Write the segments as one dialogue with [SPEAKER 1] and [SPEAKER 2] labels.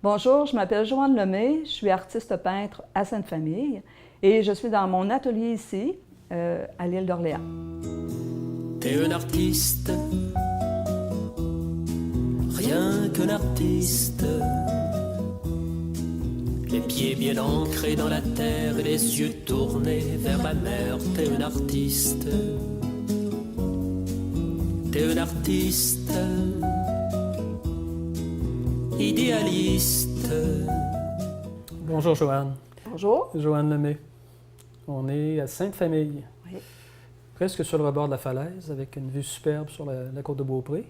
[SPEAKER 1] Bonjour, je m'appelle Joanne Lemay, je suis artiste peintre à Sainte-Famille et je suis dans mon atelier ici, à l'île d'Orléans.
[SPEAKER 2] T'es un artiste, rien qu'un artiste. Les pieds bien ancrés dans la terre et les yeux tournés vers la mer. T'es un artiste, t'es un artiste, idéaliste.
[SPEAKER 3] Bonjour Joanne.
[SPEAKER 1] Bonjour.
[SPEAKER 3] Joanne Lemay. On est à Sainte-Famille,
[SPEAKER 1] Oui.
[SPEAKER 3] presque sur le rebord de la falaise, avec une vue superbe sur la côte de Beaupré.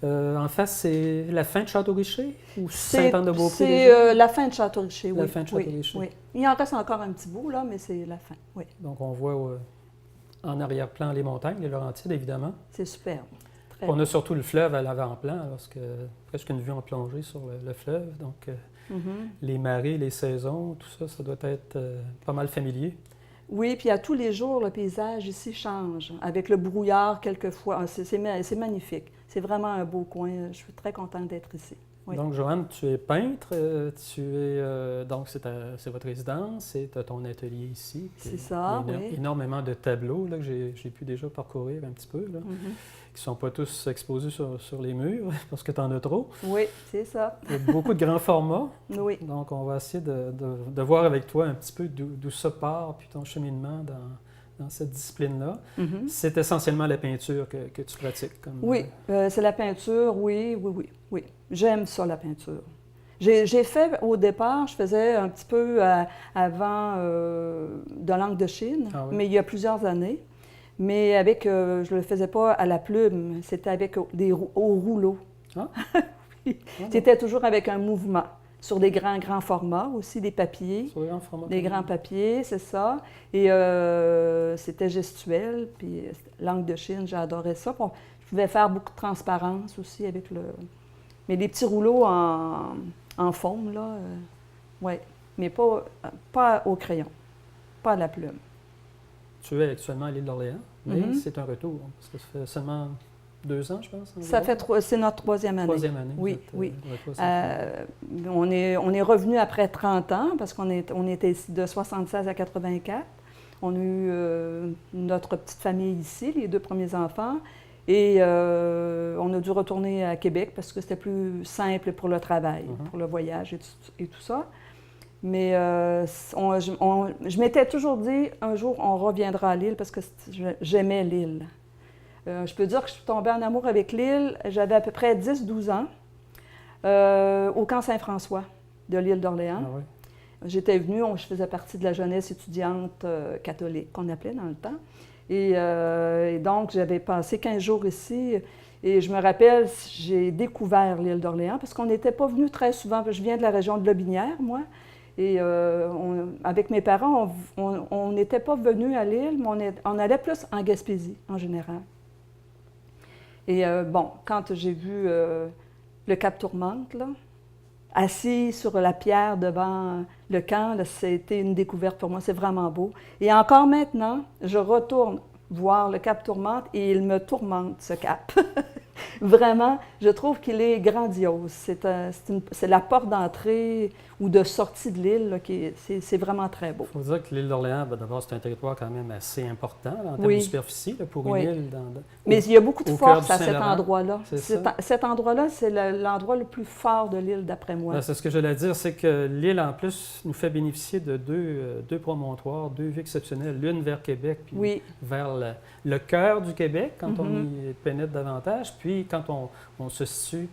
[SPEAKER 3] En face, c'est la fin de Château-Richer ou Sainte-Anne-de-Beaupré?
[SPEAKER 1] C'est la fin de Château-Richer, oui.
[SPEAKER 3] La fin de Château-Richer.
[SPEAKER 1] Oui, oui. Il en reste encore un petit bout, là, mais c'est la fin, oui.
[SPEAKER 3] Donc on voit en arrière-plan les montagnes, les Laurentides, évidemment.
[SPEAKER 1] C'est superbe. Très
[SPEAKER 3] On
[SPEAKER 1] beau.
[SPEAKER 3] a surtout le fleuve à l'avant-plan, presque une vue en plongée sur le fleuve. Donc les marées, les saisons, tout ça, ça doit être pas mal familier.
[SPEAKER 1] Oui, puis à tous les jours, le paysage ici change, avec le brouillard quelquefois. C'est magnifique. C'est vraiment un beau coin. Je suis très contente d'être ici. Oui.
[SPEAKER 3] Donc, Joanne, tu es peintre, donc c'est votre résidence, c'est ton atelier ici.
[SPEAKER 1] C'est ça,
[SPEAKER 3] Il y a
[SPEAKER 1] oui.
[SPEAKER 3] énormément de tableaux là, que j'ai pu déjà parcourir un petit peu, là, qui ne sont pas tous exposés sur les murs, parce que tu en as trop.
[SPEAKER 1] Oui, c'est ça.
[SPEAKER 3] Il y a beaucoup de grands formats,
[SPEAKER 1] Oui.
[SPEAKER 3] donc on va essayer de voir avec toi un petit peu d'où ça part, puis ton cheminement dans cette discipline-là. C'est essentiellement la peinture que tu pratiques.
[SPEAKER 1] Oui, c'est la peinture, oui. J'aime ça, la peinture. J'ai fait, au départ, je faisais un petit peu avant de l'encre de Chine,
[SPEAKER 3] Ah oui.
[SPEAKER 1] mais il y a plusieurs années. Mais je ne le faisais pas à la plume, c'était avec au rouleau.
[SPEAKER 3] Ah.
[SPEAKER 1] Oui. C'était toujours avec un mouvement, sur des grands formats aussi, des papiers.
[SPEAKER 3] Sur les grands formats.
[SPEAKER 1] Des grands papiers, c'est ça. Et c'était gestuel, puis l'encre de Chine, j'adorais ça. Bon, je pouvais faire beaucoup de transparence aussi avec le... Mais des petits rouleaux en faume, là, oui. Mais pas au crayon, pas à la plume.
[SPEAKER 3] Tu es actuellement à l'île d'Orléans, mais c'est un retour, parce que ça fait seulement 2 ans, je pense.
[SPEAKER 1] C'est notre troisième année.
[SPEAKER 3] Troisième année.
[SPEAKER 1] Oui,
[SPEAKER 3] vous
[SPEAKER 1] oui.
[SPEAKER 3] êtes, de retour à
[SPEAKER 1] On est revenu après 30 ans, parce qu'on était ici de 76 à 84. On a eu notre petite famille ici, les 2 premiers enfants. Et on a dû retourner à Québec parce que c'était plus simple pour le travail, pour le voyage et tout ça. Mais je m'étais toujours dit, un jour, on reviendra à l'île parce que j'aimais l'île. Je peux dire que je suis tombée en amour avec l'île, j'avais à peu près 10-12 ans, au camp Saint-François de l'île d'Orléans.
[SPEAKER 3] Ah oui.
[SPEAKER 1] J'étais venue, je faisais partie de la jeunesse étudiante catholique, qu'on appelait dans le temps. Et donc, j'avais passé 15 jours ici. Et je me rappelle, j'ai découvert l'île d'Orléans parce qu'on n'était pas venu très souvent. Je viens de la région de Lotbinière, moi. Et avec mes parents, on n'était pas venus à l'île, mais on allait plus en Gaspésie, en général. Et bon, quand j'ai vu le Cap Tourmente, là, assis sur la pierre devant le camp, c'était une découverte pour moi. C'est vraiment beau. Et encore maintenant, je retourne voir le Cap Tourmente et il me tourmente, ce cap. Vraiment, je trouve qu'il est grandiose. C'est la porte d'entrée ou de sortie de l'île, c'est vraiment très beau.
[SPEAKER 3] Il faut dire que l'île d'Orléans, d'abord, c'est un territoire quand même assez important là, en termes
[SPEAKER 1] Oui.
[SPEAKER 3] de superficie là, pour une
[SPEAKER 1] Oui.
[SPEAKER 3] île.
[SPEAKER 1] Mais il y a beaucoup de
[SPEAKER 3] au cœur
[SPEAKER 1] force
[SPEAKER 3] du
[SPEAKER 1] à cet
[SPEAKER 3] Saint-Laurent.
[SPEAKER 1] endroit-là.
[SPEAKER 3] C'est ça.
[SPEAKER 1] Cet endroit-là, c'est l'endroit le plus fort de l'île, d'après moi.
[SPEAKER 3] Ben, c'est ce que j'allais dire, c'est que l'île, en plus, nous fait bénéficier de deux promontoires, 2 vues exceptionnelles, l'une vers Québec, puis
[SPEAKER 1] Oui.
[SPEAKER 3] vers le cœur du Québec, quand on y pénètre davantage, puis quand on se situe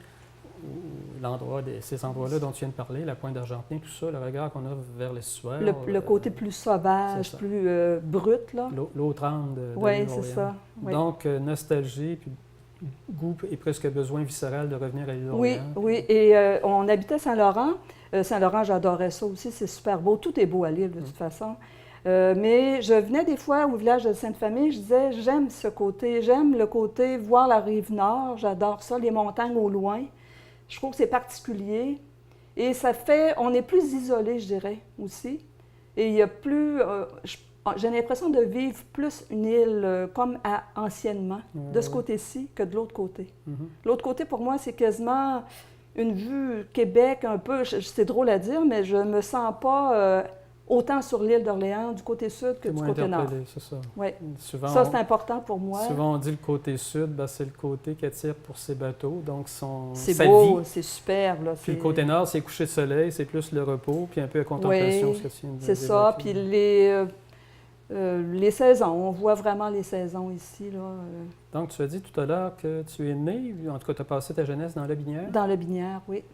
[SPEAKER 3] ces endroits-là dont tu viens de parler, la pointe d'Argentin, tout ça, le regard qu'on a vers l'estuaire.
[SPEAKER 1] Le côté plus sauvage, plus brut, là.
[SPEAKER 3] L'autre âme de
[SPEAKER 1] Oui,
[SPEAKER 3] l'île
[SPEAKER 1] c'est
[SPEAKER 3] d'Orléans.
[SPEAKER 1] ça. Oui.
[SPEAKER 3] Donc, nostalgie, puis goût et presque besoin viscéral de revenir à l'île d'Orléans.
[SPEAKER 1] Oui, et on habitait Saint-Laurent. Saint-Laurent, j'adorais ça aussi, c'est super beau. Tout est beau à l'île, de toute façon. Mais je venais des fois au village de Sainte-Famille, je disais, j'aime ce côté, j'aime le côté voir la rive nord, j'adore ça, les montagnes au loin. Je trouve que c'est particulier. Et ça fait, on est plus isolé, je dirais, aussi. Et il y a plus, j'ai l'impression de vivre plus une île comme anciennement, de ce côté-ci que de l'autre côté. L'autre côté, pour moi, c'est quasiment une vue Québec un peu, c'est drôle à dire, mais je ne me sens pas autant sur l'île d'Orléans du côté sud que du côté nord.
[SPEAKER 3] C'est ça.
[SPEAKER 1] Oui.
[SPEAKER 3] Souvent,
[SPEAKER 1] ça, c'est important pour moi.
[SPEAKER 3] Souvent, on dit le côté sud, ben, c'est le côté qui attire pour ses bateaux, donc
[SPEAKER 1] c'est beau, c'est superbe. Là,
[SPEAKER 3] puis le côté nord, c'est coucher de soleil, c'est plus le repos, puis un peu la contemplation.
[SPEAKER 1] Oui, c'est ça. Puis les saisons, on voit vraiment les saisons ici. Là.
[SPEAKER 3] Donc, tu as dit tout à l'heure que tu es né, en tout cas, tu as passé ta jeunesse dans la Binière?
[SPEAKER 1] Dans la Binière, oui.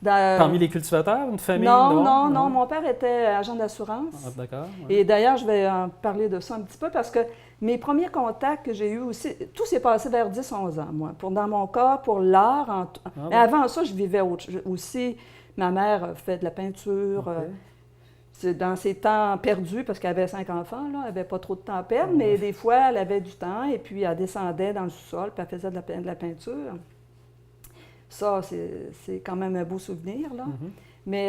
[SPEAKER 3] Parmi les cultivateurs, une famille?
[SPEAKER 1] Non. Mon père était agent d'assurance.
[SPEAKER 3] Ah, d'accord.
[SPEAKER 1] Ouais. Et d'ailleurs, je vais en parler de ça un petit peu parce que mes premiers contacts que j'ai eus aussi, tout s'est passé vers 10-11 ans, moi. Dans mon cas, pour l'art. Mais avant ça, je vivais aussi. Ma mère fait de la peinture. C'est dans ses temps perdus, parce qu'elle avait 5 enfants, là, elle n'avait pas trop de temps à perdre, mais des fois, elle avait du temps, et puis elle descendait dans le sous-sol, puis elle faisait de la peinture. Ça, c'est quand même un beau souvenir, là. Mais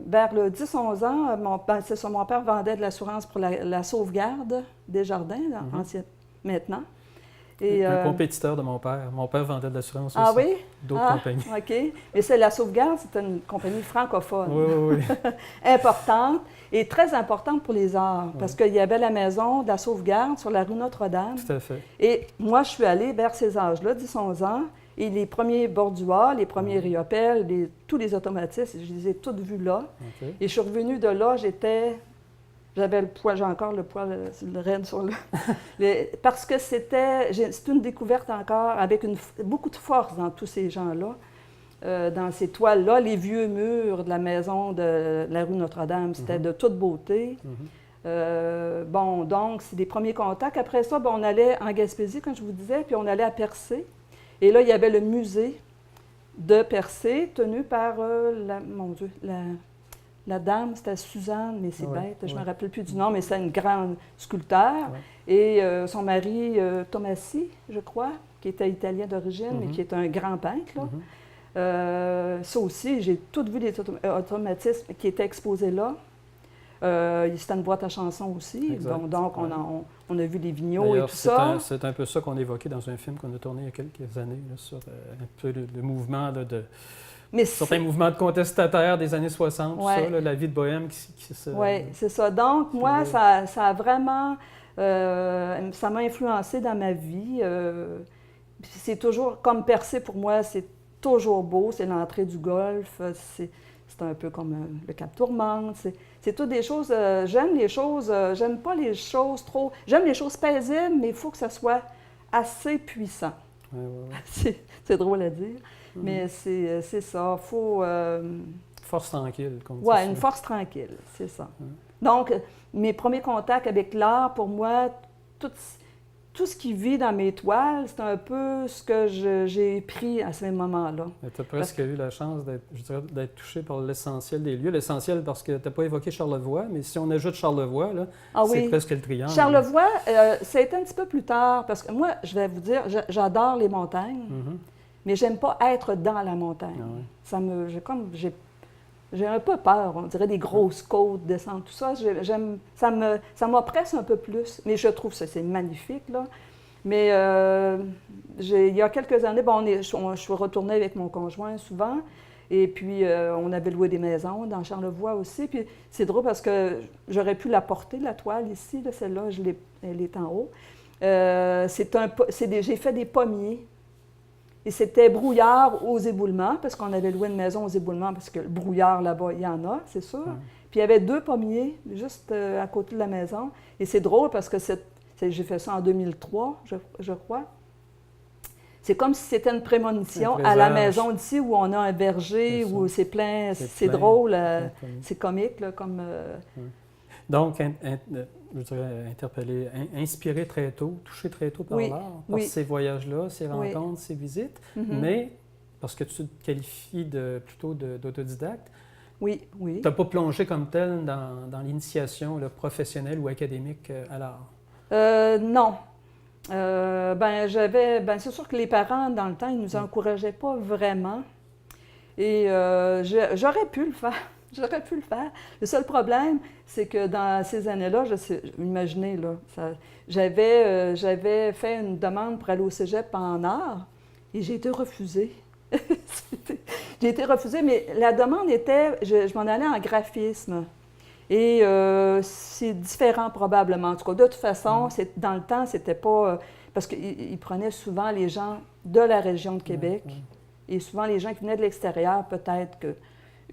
[SPEAKER 1] vers le 10-11 ans, mon père vendait de l'assurance pour la sauvegarde des jardins, maintenant. Et,
[SPEAKER 3] un compétiteur de mon père. Mon père vendait de l'assurance aussi.
[SPEAKER 1] Ah oui?
[SPEAKER 3] D'autres compagnies.
[SPEAKER 1] OK. Mais c'est la sauvegarde, c'est une compagnie francophone.
[SPEAKER 3] Oui.
[SPEAKER 1] Importante et très importante pour les arts. Parce qu'il y avait la maison de la sauvegarde sur la rue Notre-Dame.
[SPEAKER 3] Tout à fait.
[SPEAKER 1] Et moi, je suis allée vers ces âges-là, 10-11 ans. Et les premiers borduas, les premiers riopelles, tous les automatistes, je les ai toutes vus là. Et je suis revenue de là, j'avais le poil, j'ai encore le poil, le raide sur le... parce que c'est une découverte encore avec beaucoup de force dans tous ces gens-là, dans ces toiles-là, les vieux murs de la maison de la rue Notre-Dame, c'était de toute beauté. Donc, c'est des premiers contacts. Après ça, on allait en Gaspésie, comme je vous disais, puis on allait à Percé. Et là, il y avait le musée de Percé, tenu par, la dame, c'était Suzanne, mais c'est bête, je ne me rappelle plus du nom, mais c'est une grande sculpteur. Et son mari, Tomassi, je crois, qui était italien d'origine, mais qui est un grand peintre. Là. Ça aussi, j'ai toutes vu les automatismes qui étaient exposés là. C'était une boîte à chansons aussi, donc on a vu les vigneaux et tout ça.
[SPEAKER 3] C'est un peu ça qu'on évoquait dans un film qu'on a tourné il y a quelques années, là, sur un peu le mouvement certains mouvements de contestataires des années 60, ça, là, la vie de bohème qui se...
[SPEAKER 1] Oui, c'est ça. Donc, moi, ça a vraiment... ça m'a influencé dans ma vie. C'est toujours... Comme Percé, pour moi, c'est toujours beau. C'est l'entrée du Golfe. C'est un peu comme le Cap Tourmente. C'est toutes des choses... j'aime les choses... j'aime pas les choses trop... J'aime les choses paisibles, mais il faut que ça soit assez puissant. C'est drôle à dire. Mais c'est ça, il faut...
[SPEAKER 3] Force tranquille, comme
[SPEAKER 1] oui, une force tranquille, c'est ça. Donc, mes premiers contacts avec l'art, pour moi, tout ce qui vit dans mes toiles, c'est un peu ce que j'ai pris à ce moment-là.
[SPEAKER 3] Tu as presque eu la chance d'être touché par l'essentiel des lieux. L'essentiel parce que tu n'as pas évoqué Charlevoix, mais si on ajoute Charlevoix, là, c'est presque le triangle.
[SPEAKER 1] Charlevoix, ça a été un petit peu plus tard, parce que moi, je vais vous dire, j'adore les montagnes. Mais j'aime pas être dans la montagne. J'ai un peu peur, on dirait des grosses côtes, descendre, tout ça. Ça m'oppresse un peu plus. Mais je trouve ça, c'est magnifique, là. Mais il y a quelques années, je suis retournée avec mon conjoint souvent. Et puis, on avait loué des maisons dans Charlevoix aussi. Puis, c'est drôle parce que j'aurais pu la porter, la toile, ici. Là, celle-là, elle est en haut. J'ai fait des pommiers. Et c'était brouillard aux éboulements, parce qu'on avait loué une maison aux éboulements, parce que le brouillard là-bas, il y en a, c'est sûr. Puis il y avait 2 pommiers juste à côté de la maison. Et c'est drôle parce que j'ai fait ça en 2003, je crois. C'est comme si c'était une prémonition à la maison d'ici où on a un verger, où c'est plein, c'est drôle, c'est comique, là, comme...
[SPEAKER 3] Donc, je dirais interpellé, inspiré très tôt, touché très tôt par l'art, par ces voyages-là, ces rencontres, ces visites, mais parce que tu te qualifies plutôt d'autodidacte, tu n'as pas plongé comme tel dans l'initiation professionnelle ou académique à l'art?
[SPEAKER 1] Non. C'est sûr que les parents, dans le temps, ils ne nous encourageaient pas vraiment. Et j'aurais pu le faire. J'aurais pu le faire. Le seul problème, c'est que dans ces années-là, imaginez, là, j'avais fait une demande pour aller au cégep en art et j'ai été refusée. J'ai été refusée, mais la demande était, je m'en allais en graphisme. Et c'est différent probablement. En tout cas, de toute façon, dans le temps, c'était pas... parce qu'ils prenaient souvent les gens de la région de Québec et souvent les gens qui venaient de l'extérieur, peut-être que...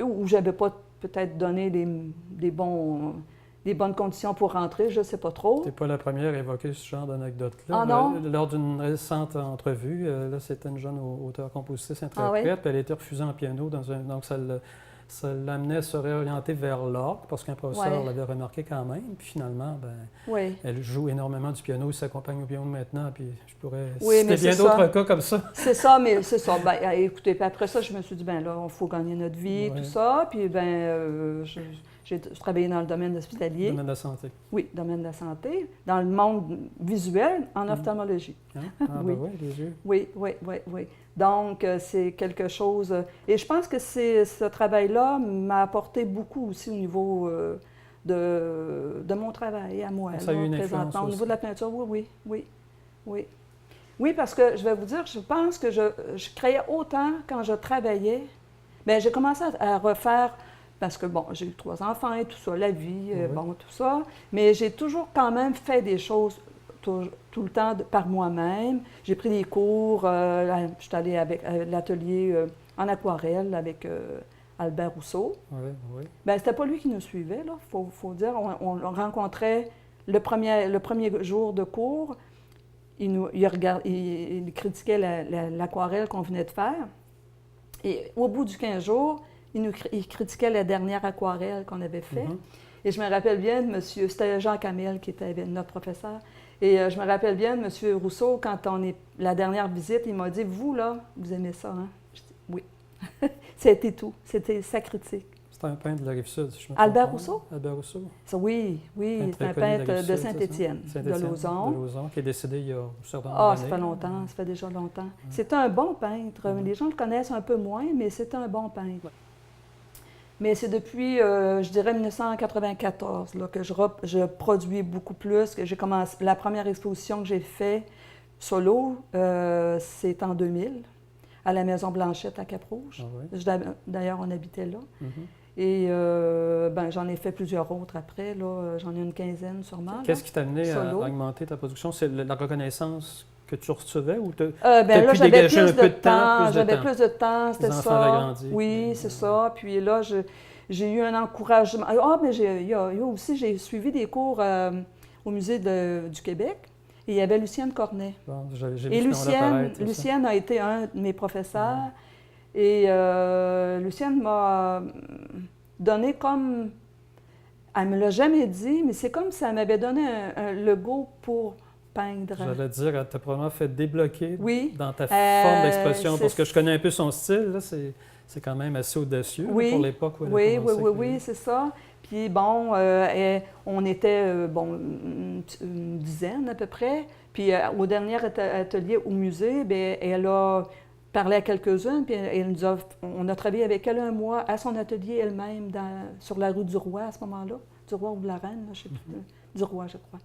[SPEAKER 1] Ou j'avais pas peut-être donné des bonnes conditions pour rentrer, je ne sais pas trop.
[SPEAKER 3] Tu n'es pas la première à évoquer ce genre d'anecdote-là.
[SPEAKER 1] Ah non?
[SPEAKER 3] Lors d'une récente entrevue, là, c'était une jeune auteure-compositrice-interprète, puis elle a été refusée en piano, donc ça l'amenait à se réorienter vers l'orgue, parce qu'un professeur l'avait remarqué quand même, puis finalement, elle joue énormément du piano, il s'accompagne au piano maintenant, puis je pourrais citer bien d'autres cas comme ça.
[SPEAKER 1] C'est ça, mais c'est ça. Écoutez, puis après ça, je me suis dit, là, il faut gagner notre vie, tout ça, puis j'ai travaillé dans le domaine hospitalier.
[SPEAKER 3] Domaine de la santé.
[SPEAKER 1] Oui, domaine de la santé, dans le monde visuel, en ophtalmologie.
[SPEAKER 3] Oui, les yeux.
[SPEAKER 1] Oui. Donc, c'est quelque chose... Et je pense que ce travail-là m'a apporté beaucoup aussi au niveau de mon travail à moi.
[SPEAKER 3] Ça a eu une influence
[SPEAKER 1] présentement. Au
[SPEAKER 3] aussi.
[SPEAKER 1] niveau de la peinture, oui. Oui, parce que je vais vous dire, je pense que je créais autant quand je travaillais. Bien, j'ai commencé à refaire... Parce que, j'ai eu 3 enfants et tout ça, la vie, tout ça. Mais j'ai toujours quand même fait des choses tout le temps par moi-même. J'ai pris des cours, je suis allée avec l'atelier en aquarelle avec Albert Rousseau.
[SPEAKER 3] Oui.
[SPEAKER 1] Bien, c'était pas lui qui nous suivait, là, faut dire. On rencontrait le premier jour de cours. Il critiquait l'aquarelle qu'on venait de faire. Et au bout du 15 jours, il critiquait la dernière aquarelle qu'on avait faite. Et je me rappelle bien de monsieur, c'était Jean Camille qui était notre professeur, et je me rappelle bien de monsieur Rousseau, quand la dernière visite, il m'a dit, vous là, vous aimez ça, hein? Je dis, oui. C'était tout, c'était sa critique.
[SPEAKER 3] C'était un peintre de la Rive-Sud, si je me trompe.
[SPEAKER 1] Albert Rousseau?
[SPEAKER 3] Albert Rousseau.
[SPEAKER 1] Oui, c'est un peintre de Saint-Étienne, de Lauson.
[SPEAKER 3] De Lauson, qui est décédé il y a un certain nombre d'années.
[SPEAKER 1] Ça fait longtemps, ça fait déjà longtemps. C'était un bon peintre. Les gens le connaissent un peu moins, mais c'était un bon peintre. Mais c'est depuis, je dirais, 1994 là, que je produis beaucoup plus, que j'ai commencé. La première exposition que j'ai faite solo, c'est en 2000, à la Maison Blanchette à Cap-Rouge. D'ailleurs, on habitait là. Et j'en ai fait plusieurs autres après, là, j'en ai une quinzaine sûrement.
[SPEAKER 3] Qu'est-ce qui t'a amené à augmenter ta production? C'est la reconnaissance que tu recevais ou
[SPEAKER 1] là, j'avais plus de
[SPEAKER 3] temps?
[SPEAKER 1] J'avais plus de temps, c'était ça.
[SPEAKER 3] Oui,
[SPEAKER 1] c'est ça. Puis là, j'ai eu un encouragement. Mais j'ai suivi des cours au Musée du Québec. Et il y avait Lucienne Cornet.
[SPEAKER 3] Bon, j'ai
[SPEAKER 1] et Lucienne a été un de mes professeurs. Et Lucienne m'a donné comme... Elle me l'a jamais dit, mais c'est comme si elle m'avait donné le go pour peindre.
[SPEAKER 3] J'allais dire, elle t'a probablement fait débloquer dans ta
[SPEAKER 1] forme
[SPEAKER 3] d'expression, parce que je connais un peu son style, là, c'est quand même assez audacieux pour l'époque où elle a commencé.
[SPEAKER 1] Oui, c'est ça. Puis on était une dizaine à peu près. Puis au dernier atelier au musée, elle a parlé à quelques-uns, puis on a travaillé avec elle un mois à son atelier elle-même sur la rue du Roi à ce moment-là. Du Roi ou de la Reine, je ne sais plus. Du Roi, je crois.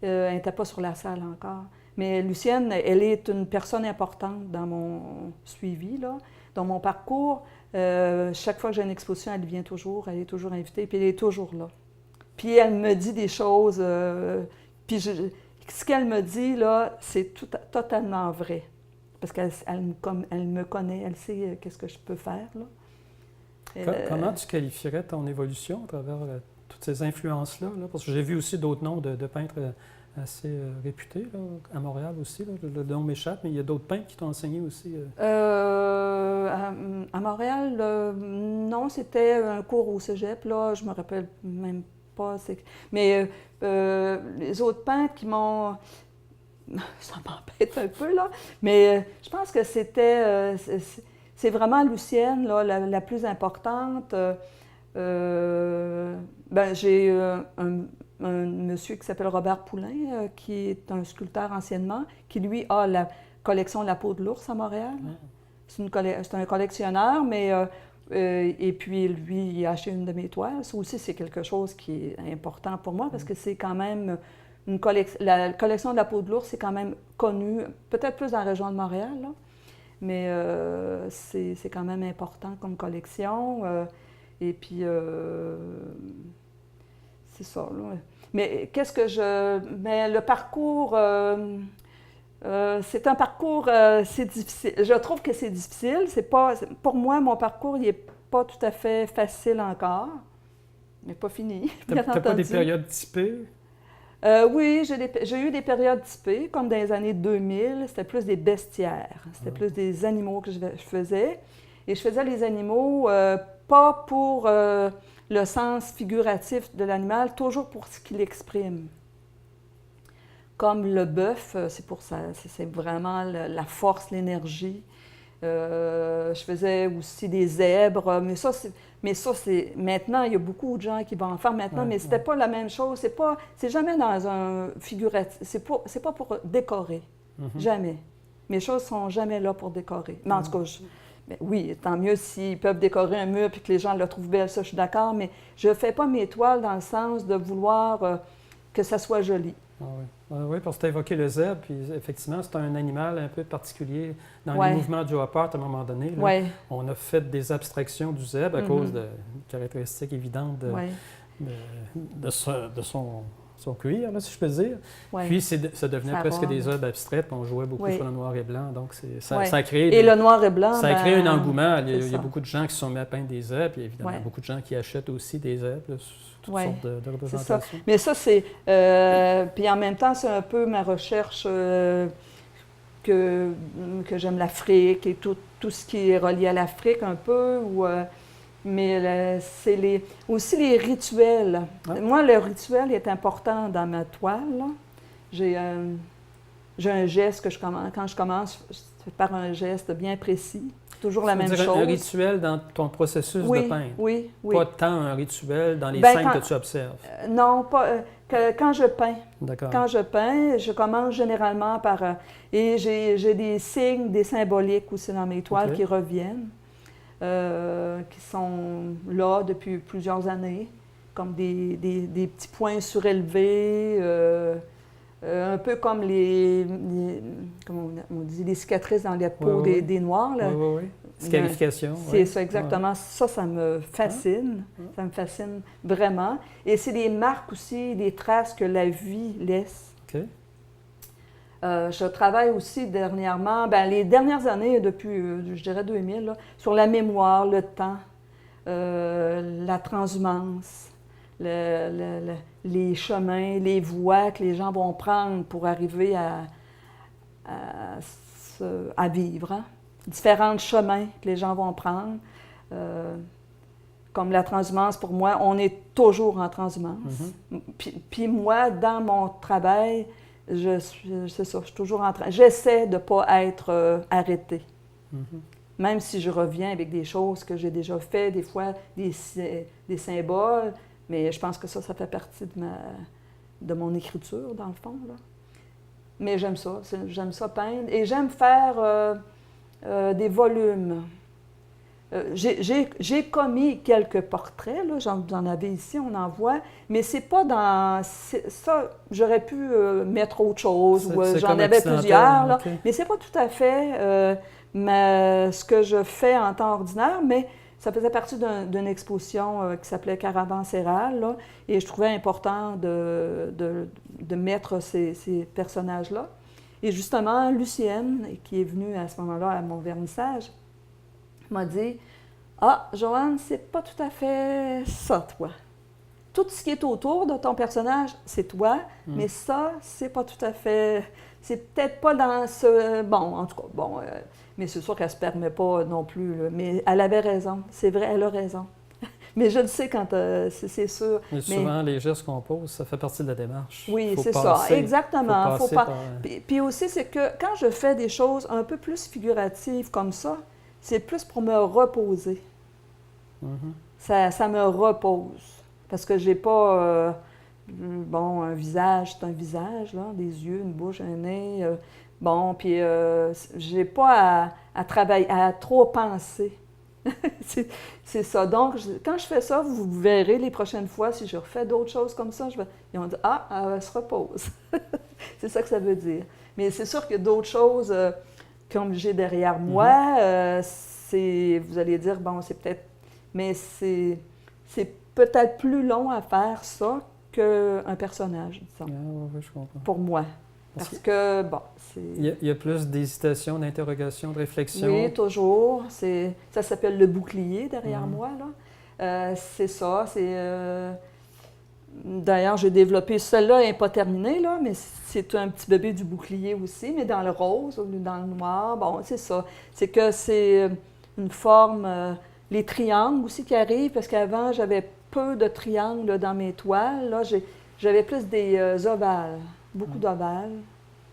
[SPEAKER 1] Elle n'était pas sur la salle encore. Mais Lucienne, elle est une personne importante dans mon suivi, là, dans mon parcours. Chaque fois que j'ai une exposition, elle est toujours invitée, puis elle est toujours là. Puis elle me dit des choses, puis ce qu'elle me dit, là, c'est totalement vrai. Parce qu'elle me connaît, elle sait qu'est-ce que je peux faire, là.
[SPEAKER 3] Comment tu qualifierais ton évolution à travers toutes ces influences-là? Parce que j'ai vu aussi d'autres noms de peintres assez réputés, là, à Montréal aussi. Là, le nom m'échappe, mais il y a d'autres peintres qui t'ont enseigné aussi.
[SPEAKER 1] À Montréal, non, c'était un cours au cégep, là, je me rappelle même pas. Mais les autres peintres qui m'ont... Ça m'embête un peu, là, mais je pense que c'était... c'est vraiment Lucienne, là, la plus importante. J'ai un monsieur qui s'appelle Robert Poulain, qui est un sculpteur anciennement, qui, lui, a la collection La peau de l'ours à Montréal. c'est un collectionneur, mais et puis lui, il a acheté une de mes toiles. Ça aussi, c'est quelque chose qui est important pour moi parce que c'est quand même la collection de la peau de l'ours, c'est quand même connu, peut-être plus dans la région de Montréal, là, mais c'est quand même important comme collection. Et puis, c'est ça, là. Mais mais le parcours, c'est un parcours, c'est difficile. Je trouve que c'est difficile. Pour moi, mon parcours, il n'est pas tout à fait facile encore. Il n'est pas fini, bien entendu.
[SPEAKER 3] T'as pas des périodes typées?
[SPEAKER 1] Oui, j'ai eu des périodes typées, comme dans les années 2000. C'était plus des bestiaires. C'était plus des animaux que je faisais. Et je faisais les animaux, pas pour le sens figuratif de l'animal, toujours pour ce qu'il exprime. Comme le bœuf, c'est pour ça, c'est vraiment la force, l'énergie. Je faisais aussi des zèbres, mais ça, c'est maintenant, il y a beaucoup de gens qui vont en faire maintenant, mais c'était pas la même chose. C'est jamais dans un figuratif, c'est pas pour décorer, jamais. Mes choses sont jamais là pour décorer. Mais en tout cas, mais oui, tant mieux s'ils peuvent décorer un mur et que les gens le trouvent belle, ça, je suis d'accord, mais je ne fais pas mes toiles dans le sens de vouloir que ça soit joli.
[SPEAKER 3] Ah oui. Oui, parce que tu as évoqué le zèbre, puis effectivement, c'est un animal un peu particulier dans les mouvements de Joe Appert à un moment donné. Là, on a fait des abstractions du zèbre à cause de caractéristiques évidentes de son cuir, là, si je peux dire. Puis ça devenait presque des œuvres abstraites, puis on jouait beaucoup sur le noir et blanc, donc ça a créé...
[SPEAKER 1] Et le noir et blanc,
[SPEAKER 3] ça a créé un engouement. Il y a beaucoup de gens qui se sont mis à peindre des œuvres, puis évidemment, il y a beaucoup de gens qui achètent aussi des œuvres, toutes sortes de représentations.
[SPEAKER 1] Ça. Mais ça, c'est... puis en même temps, c'est un peu ma recherche que j'aime l'Afrique et tout ce qui est relié à l'Afrique un peu, mais c'est aussi les rituels. Ouais. Moi, le rituel est important dans ma toile. J'ai un geste que quand je commence, c'est par un geste bien précis. Toujours la même chose.
[SPEAKER 3] Un rituel dans ton processus de peindre?
[SPEAKER 1] Oui.
[SPEAKER 3] Pas tant un rituel dans les scènes que tu observes?
[SPEAKER 1] Non, pas... quand je peins.
[SPEAKER 3] D'accord.
[SPEAKER 1] Quand je peins, je commence généralement par... et j'ai des signes, des symboliques aussi dans mes toiles qui reviennent. Qui sont là depuis plusieurs années, comme des petits points surélevés, un peu comme comment on dit, les cicatrices dans la peau des Noirs. Là.
[SPEAKER 3] Oui. Scarification.
[SPEAKER 1] C'est ça, exactement. Ça me fascine. Ça me fascine vraiment. Et c'est des marques aussi, des traces que la vie laisse.
[SPEAKER 3] OK.
[SPEAKER 1] Je travaille aussi dernièrement, les dernières années, depuis, je dirais 2000, là, sur la mémoire, le temps, la transhumance, les chemins, les voies que les gens vont prendre pour arriver à vivre. Hein? Différents chemins que les gens vont prendre. Comme la transhumance, pour moi, on est toujours en transhumance. Puis moi, dans mon travail, c'est ça, je suis toujours en train. J'essaie de ne pas être arrêtée. Même si je reviens avec des choses que j'ai déjà fait, des fois des symboles, mais je pense que ça fait partie de mon écriture, dans le fond. Là. Mais j'aime ça peindre. Et j'aime faire des volumes. J'ai commis quelques portraits, là, j'en avais ici, on en voit, mais c'est pas dans... Ça, j'aurais pu mettre autre chose, ou j'en avais plusieurs, là, mais c'est pas tout à fait ce que je fais en temps ordinaire, mais ça faisait partie d'une exposition qui s'appelait Caravanséral, là, et je trouvais important de mettre ces personnages-là. Et justement, Lucienne, qui est venue à ce moment-là à mon vernissage, m'a dit « Ah, Joanne, c'est pas tout à fait ça, toi. Tout ce qui est autour de ton personnage, c'est toi, mais ça, c'est pas tout à fait... C'est peut-être pas dans ce... Bon, en tout cas, mais c'est sûr qu'elle se permet pas non plus, là, mais elle avait raison. C'est vrai, elle a raison. Mais je le sais quand c'est sûr.
[SPEAKER 3] Mais souvent, les gestes qu'on pose, ça fait partie de la démarche.
[SPEAKER 1] Oui, c'est ça, exactement. Puis aussi, c'est que quand je fais des choses un peu plus figuratives comme ça, c'est plus pour me reposer. Ça me repose. Parce que j'ai pas... un visage, c'est un visage, là, des yeux, une bouche, un nez. Bon, puis j'ai pas à travailler, à trop penser. C'est ça. Donc, quand je fais ça, vous verrez les prochaines fois, si je refais d'autres choses comme ça, ils vont dire « Ah, elle se repose. » C'est ça que ça veut dire. Mais c'est sûr qu'il y a d'autres choses comme j'ai derrière moi. Vous allez dire « Bon, c'est peut-être... » Mais c'est peut-être plus long à faire ça qu'un personnage, disons.
[SPEAKER 3] Ah, oui, je comprends.
[SPEAKER 1] Pour moi. Parce que, bon, c'est...
[SPEAKER 3] Il y a plus d'hésitation, d'interrogation, de réflexion.
[SPEAKER 1] Oui, toujours. Ça s'appelle le bouclier derrière moi, là. C'est ça. D'ailleurs, j'ai développé... Celle-là n'est pas terminée, là, mais c'est un petit bébé du bouclier aussi, mais dans le rose au lieu dans le noir. Bon, c'est ça. C'est que c'est une forme... les triangles aussi qui arrivent, parce qu'avant, j'avais peu de triangles dans mes toiles. Là, j'avais plus des ovales. Beaucoup d'ovales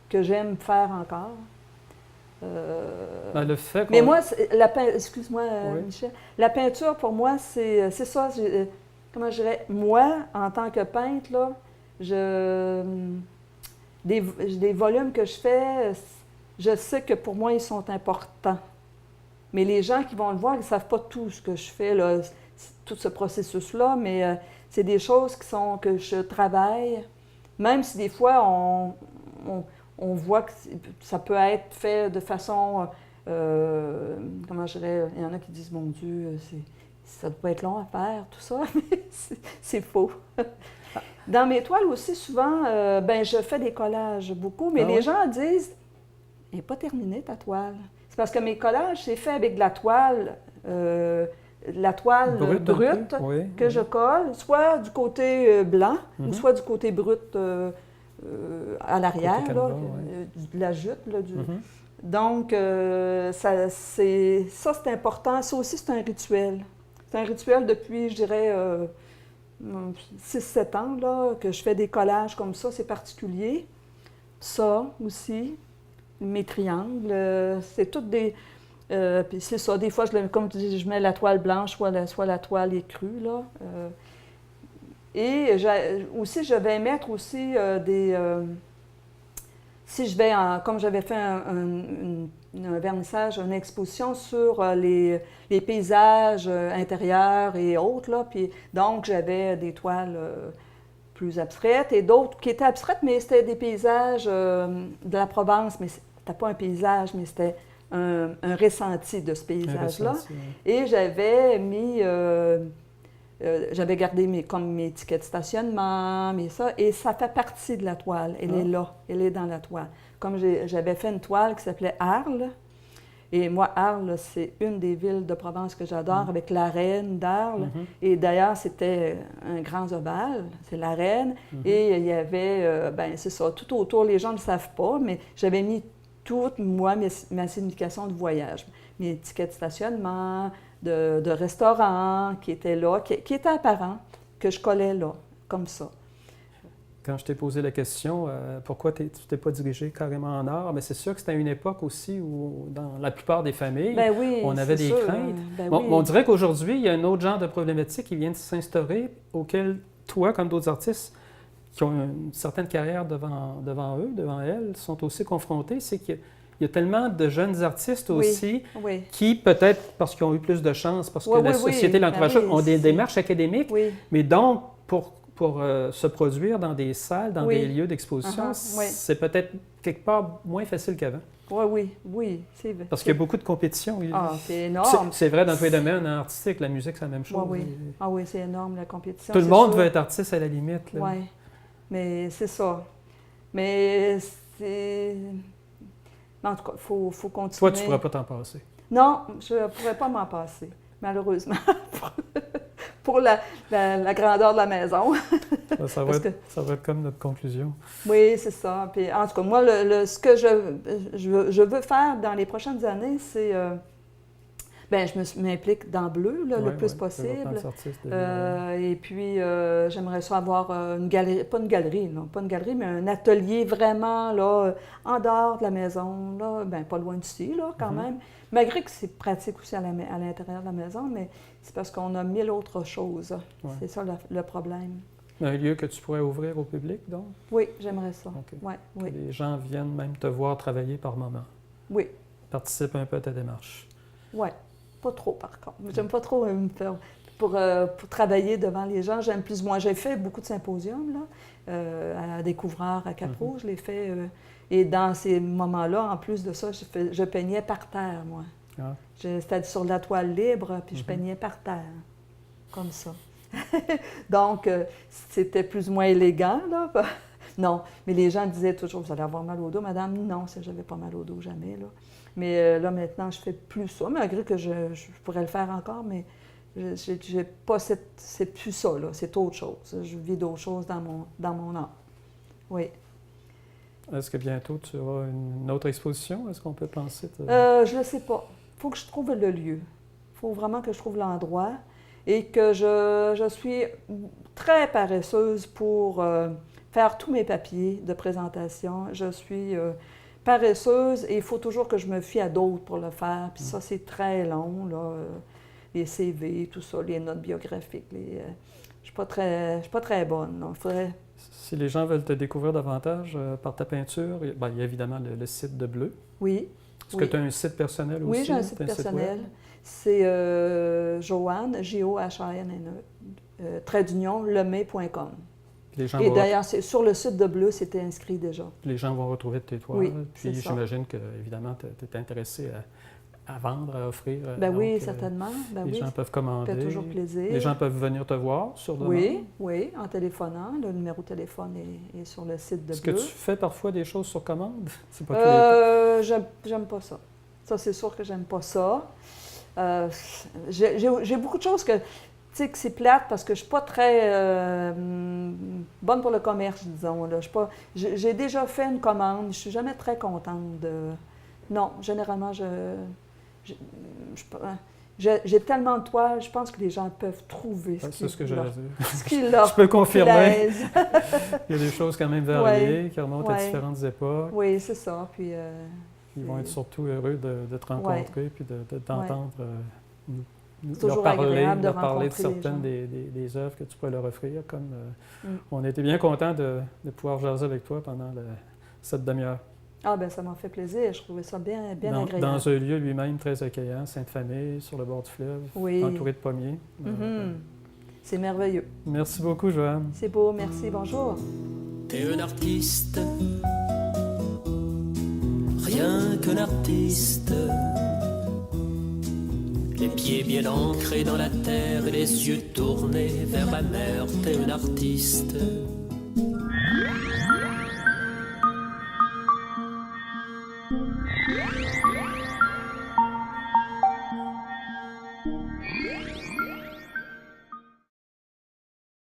[SPEAKER 1] que j'aime faire encore.
[SPEAKER 3] Le fait
[SPEAKER 1] mais moi, excuse-moi,
[SPEAKER 3] oui.
[SPEAKER 1] Michel, la peinture, pour moi, c'est ça. Comment je dirais? Moi, en tant que peintre, là, des volumes que je fais, je sais que pour moi, ils sont importants. Mais les gens qui vont le voir, ils ne savent pas tout ce que je fais, là, tout ce processus-là, mais c'est des choses que je travaille. Même si des fois, on voit que ça peut être fait de façon, comment je dirais, il y en a qui disent, mon Dieu, ça doit être long à faire, tout ça, mais c'est faux. Dans mes toiles aussi, souvent, je fais des collages beaucoup, mais les gens disent, elle n'est pas terminée ta toile. C'est parce que mes collages, c'est fait avec de la toile brute que je colle, soit du côté blanc, ou soit du côté brut à l'arrière, de la jute. Là, Donc, ça, c'est important. Ça aussi, c'est un rituel. C'est un rituel depuis, je dirais, 6-7 ans, là, que je fais des collages comme ça. C'est particulier. Ça aussi, mes triangles, c'est toutes des... puis c'est ça, des fois, comme tu dis, je mets la toile blanche, soit la toile écrue, là. Et aussi, je vais mettre aussi si je vais, comme j'avais fait un vernissage, une exposition sur les paysages intérieurs et autres, là, puis donc j'avais des toiles plus abstraites et d'autres qui étaient abstraites, mais c'était des paysages de la Provence, mais c'était pas un paysage, mais c'était un ressenti de ce paysage-là. Et j'avais mis... j'avais gardé mes tickets de stationnement, et ça fait partie de la toile. Elle est là, elle est dans la toile. Comme j'avais fait une toile qui s'appelait Arles, et moi, Arles, c'est une des villes de Provence que j'adore, avec la reine d'Arles. Et d'ailleurs, c'était un grand ovale, c'est la reine, et il y avait, c'est ça, tout autour, les gens ne le savent pas, mais j'avais mis toute, moi, ma signification de voyage. Mes tickets de stationnement, de restaurants qui étaient là, qui étaient apparents, que je collais là, comme ça.
[SPEAKER 3] Quand je t'ai posé la question, pourquoi tu t'es pas dirigé carrément en art, bien, c'est sûr que c'était une époque aussi où, dans la plupart des familles, on avait des craintes. On dirait qu'aujourd'hui, il y a un autre genre de problématique qui vient de s'instaurer, auquel toi, comme d'autres artistes qui ont une certaine carrière devant eux, devant elles, sont aussi confrontés, c'est qu'il y a tellement de jeunes artistes aussi qui, peut-être parce qu'ils ont eu plus de chance, parce que la société l'encourage, ont des démarches académiques, mais donc pour se produire dans des salles, dans des lieux d'exposition, c'est peut-être quelque part moins facile qu'avant.
[SPEAKER 1] Oui, c'est vrai.
[SPEAKER 3] Parce qu'il y a beaucoup de compétition.
[SPEAKER 1] C'est énorme.
[SPEAKER 3] C'est vrai dans tous les domaines artistiques, la musique, c'est la même chose.
[SPEAKER 1] Oui, c'est énorme, la compétition.
[SPEAKER 3] Tout le monde veut être artiste à la limite.
[SPEAKER 1] Oui, mais c'est ça. Mais c'est... En tout cas, il faut continuer.
[SPEAKER 3] Toi, tu ne pourras pas t'en passer.
[SPEAKER 1] Non, je ne pourrais pas m'en passer, malheureusement, pour la grandeur de la maison.
[SPEAKER 3] Ça va être comme notre conclusion.
[SPEAKER 1] Oui, c'est ça. Puis, en tout cas, moi, ce que je veux faire dans les prochaines années, c'est... je m'implique dans Bleu le plus possible. Et puis, j'aimerais ça avoir une galerie, pas une galerie, mais un atelier vraiment là, en dehors de la maison, là, pas loin d'ici, là, quand même. Malgré que c'est pratique aussi à l'intérieur de la maison, mais c'est parce qu'on a 1000 autres choses. C'est ça le problème.
[SPEAKER 3] Un lieu que tu pourrais ouvrir au public, donc?
[SPEAKER 1] Oui, j'aimerais ça.
[SPEAKER 3] OK.
[SPEAKER 1] Ouais,
[SPEAKER 3] Que
[SPEAKER 1] oui,
[SPEAKER 3] les gens viennent même te voir travailler par moment.
[SPEAKER 1] oui,
[SPEAKER 3] Participe un peu à ta démarche.
[SPEAKER 1] oui. Pas trop, par contre. J'aime pas trop me faire... Pour travailler devant les gens, j'aime plus ou moins. J'ai fait beaucoup de symposiums, là, à Découvreur, à Cap-Rouge, je l'ai fait. Et dans ces moments-là, en plus de ça, je peignais par terre, moi.
[SPEAKER 3] Ah.
[SPEAKER 1] C'était sur la toile libre, puis je peignais par terre, comme ça. Donc, c'était plus ou moins élégant, là. Non, mais les gens disaient toujours, vous allez avoir mal au dos, madame. Non, je n'avais pas mal au dos, jamais, là. Mais là, maintenant, je fais plus ça, malgré que je pourrais le faire encore, mais j'ai pas c'est plus ça, là. C'est autre chose. Je vis d'autres choses dans mon art. Oui.
[SPEAKER 3] Est-ce que bientôt tu auras une autre exposition? Est-ce qu'on peut penser?
[SPEAKER 1] Je ne sais pas. Il faut que je trouve le lieu. Il faut vraiment que je trouve l'endroit et que je suis très paresseuse pour faire tous mes papiers de présentation. Je suis paresseuse et il faut toujours que je me fie à d'autres pour le faire. Puis ça, c'est très long, là. Les CV, tout ça, les notes biographiques. Je ne suis pas très bonne. Il faudrait...
[SPEAKER 3] Si les gens veulent te découvrir davantage par ta peinture, il y a évidemment le site de Bleu.
[SPEAKER 1] Oui.
[SPEAKER 3] Est-ce que tu as un site personnel aussi?
[SPEAKER 1] Oui, j'ai un site personnel. C'est Johanne, Johanne, lemay.com. Et d'ailleurs, sur le site de Bleu, c'était inscrit déjà.
[SPEAKER 3] Les gens vont retrouver tes toiles.
[SPEAKER 1] Oui,
[SPEAKER 3] puis j'imagine que, évidemment, tu es intéressé à vendre, à offrir.
[SPEAKER 1] Ben oui, certainement. Ben
[SPEAKER 3] les gens peuvent commander.
[SPEAKER 1] Ça fait toujours plaisir.
[SPEAKER 3] Les gens peuvent venir te voir sur demande.
[SPEAKER 1] Oui, en téléphonant. Le numéro de téléphone est sur le site de Bleu.
[SPEAKER 3] Est-ce que tu fais parfois des choses sur commande? C'est pas tous les temps.
[SPEAKER 1] J'aime pas ça. Ça, c'est sûr que j'aime pas ça. J'ai beaucoup de choses que c'est plate parce que je suis pas très bonne pour le commerce, disons. Là. J'ai déjà fait une commande. Je suis jamais très contente de... Non, généralement, j'ai tellement de toiles, je pense que les gens peuvent trouver
[SPEAKER 3] ce qui
[SPEAKER 1] leur
[SPEAKER 3] je peux confirmer.
[SPEAKER 1] plaise.
[SPEAKER 3] Il y a des choses quand même variées qui remontent à différentes époques.
[SPEAKER 1] Oui, c'est ça. Puis,
[SPEAKER 3] ils vont être surtout heureux de te rencontrer puis d'entendre
[SPEAKER 1] leur
[SPEAKER 3] parler de certaines des œuvres que tu peux leur offrir. Comme on était bien contents de pouvoir jaser avec toi pendant cette demi-heure.
[SPEAKER 1] Ah bien, ça m'a fait plaisir. Je trouvais ça bien agréable.
[SPEAKER 3] Dans un lieu lui-même très accueillant, Sainte-Famille, sur le bord du fleuve, entouré de pommiers.
[SPEAKER 1] C'est merveilleux.
[SPEAKER 3] Merci beaucoup, Johanne.
[SPEAKER 1] C'est beau, merci. Bonjour.
[SPEAKER 2] T'es un artiste, rien qu'un artiste. Les pieds bien ancrés dans la terre et les yeux tournés vers ma mère. T'es un artiste.